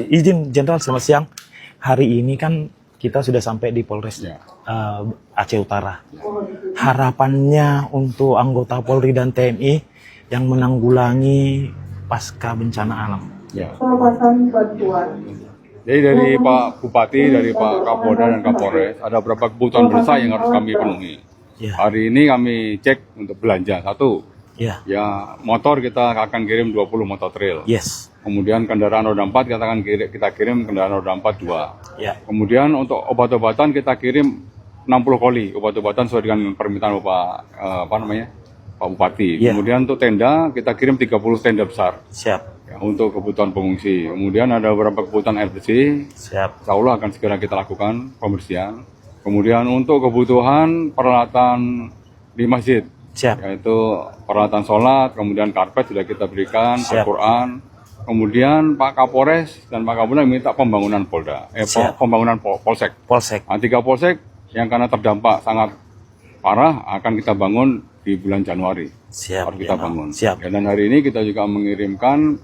Izin Jenderal, selamat siang. Hari ini kan kita sudah sampai di Polres Aceh Utara. Harapannya untuk anggota Polri dan TNI yang menanggulangi pasca bencana alam. Pelepasan bantuan. Jadi dari Pak Bupati, dari Pak Kapolda dan Kapolres, ada beberapa kebutuhan besar yang harus kami penuhi. Ya. Hari ini kami cek untuk belanja. Satu, Ya. ya motor kita akan kirim 20 motor trail. Yes. Kemudian kendaraan roda 4 kita kirim kendaraan roda 4 2. Ya. Kemudian untuk obat-obatan kita kirim 60 koli obat-obatan sesuai dengan permintaan Pak Bupati. Ya. Kemudian untuk tenda kita kirim 30 tenda besar. Siap. Ya, untuk kebutuhan pengungsi. Kemudian ada beberapa kebutuhan air bersih. Siap. Insya Allah akan segera kita lakukan pembersihan. Kemudian untuk kebutuhan peralatan di masjid, Siap. yaitu peralatan sholat, kemudian karpet sudah kita berikan, Siap. Al-Quran. Kemudian Pak Kapolres dan Pak Kapolda minta pembangunan Polda, Siap. pembangunan Polsek. Polsek. Nah, 3 Polsek yang karena terdampak sangat parah akan kita bangun di bulan Januari. Siap. Harus kita Jenderal. bangun. Siap. Ya, dan hari ini kita juga mengirimkan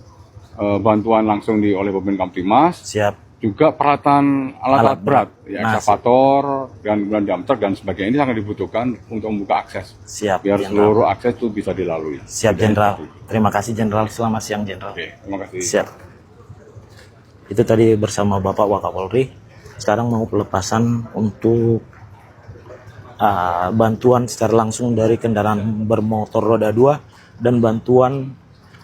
bantuan langsung oleh Babin Kamtimas, Siap. juga peralatan alat berat, ya, Nah, ekskavator dan kemudian dump truck dan sebagainya ini sangat dibutuhkan untuk membuka akses, Siap. biar Jenderal. seluruh akses itu bisa dilalui. Siap, Jenderal. Terima kasih, Jenderal. Selamat siang, Jenderal. Oke, terima kasih. Siap. Itu tadi bersama Bapak Wakapolri. Sekarang mau pelepasan untuk bantuan secara langsung dari kendaraan bermotor roda 2 dan bantuan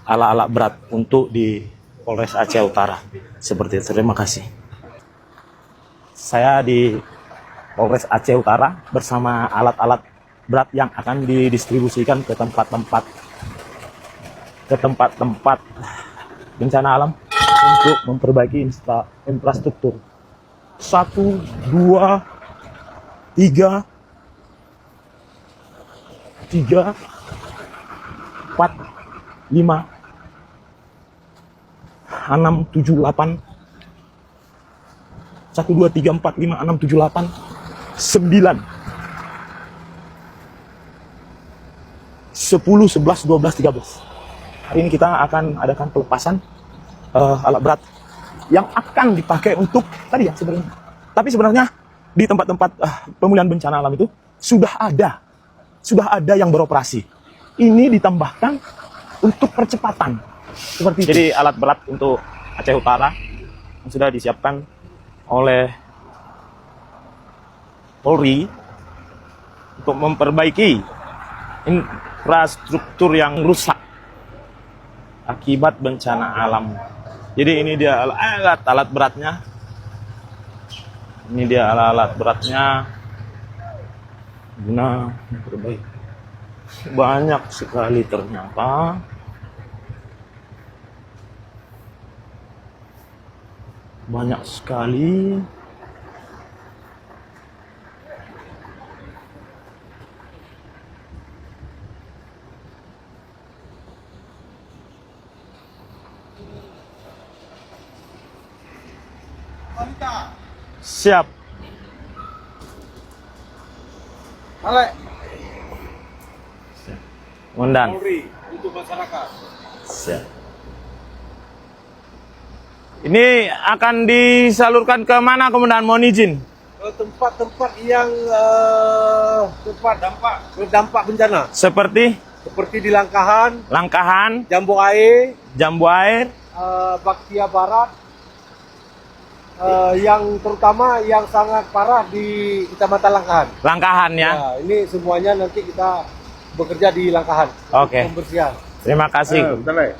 alat-alat berat untuk di Polres Aceh Utara. Seperti itu. Terima kasih. Saya di Polres Aceh Utara bersama alat-alat berat yang akan didistribusikan ke tempat-tempat bencana alam untuk memperbaiki infrastruktur. 1, 2, 3, 4, 5, 6, 7, 8, 1, 2, 3, 4, 5, 6, 7, 8, 9, 10, 11, 12, 13. Hari ini kita akan adakan pelepasan alat berat yang akan dipakai untuk tadi ya sebenarnya. Tapi sebenarnya di tempat-tempat pemulihan bencana alam itu sudah ada yang beroperasi. Ini ditambahkan untuk percepatan seperti itu. Jadi alat berat untuk Aceh Utara yang sudah disiapkan oleh Polri untuk memperbaiki infrastruktur yang rusak akibat bencana alam. Jadi ini dia alat beratnya. Ini dia alat beratnya guna memperbaiki. Banyak sekali ternyata. Banyak sekali. Siap. Alek. Komandan. Polri untuk masyarakat. Siap. Ini akan disalurkan ke mana, Komandan? Mohon izin. Tempat-tempat yang terdampak bencana. Seperti Seperti di Langkahan, Jambu Air, Baktia Barat, yang terutama yang sangat parah di Kecamatan Langkahan. ya. Ya, ini semuanya nanti kita bekerja di Langkahan. Oke. Pembersihan. Terima kasih. Bentar,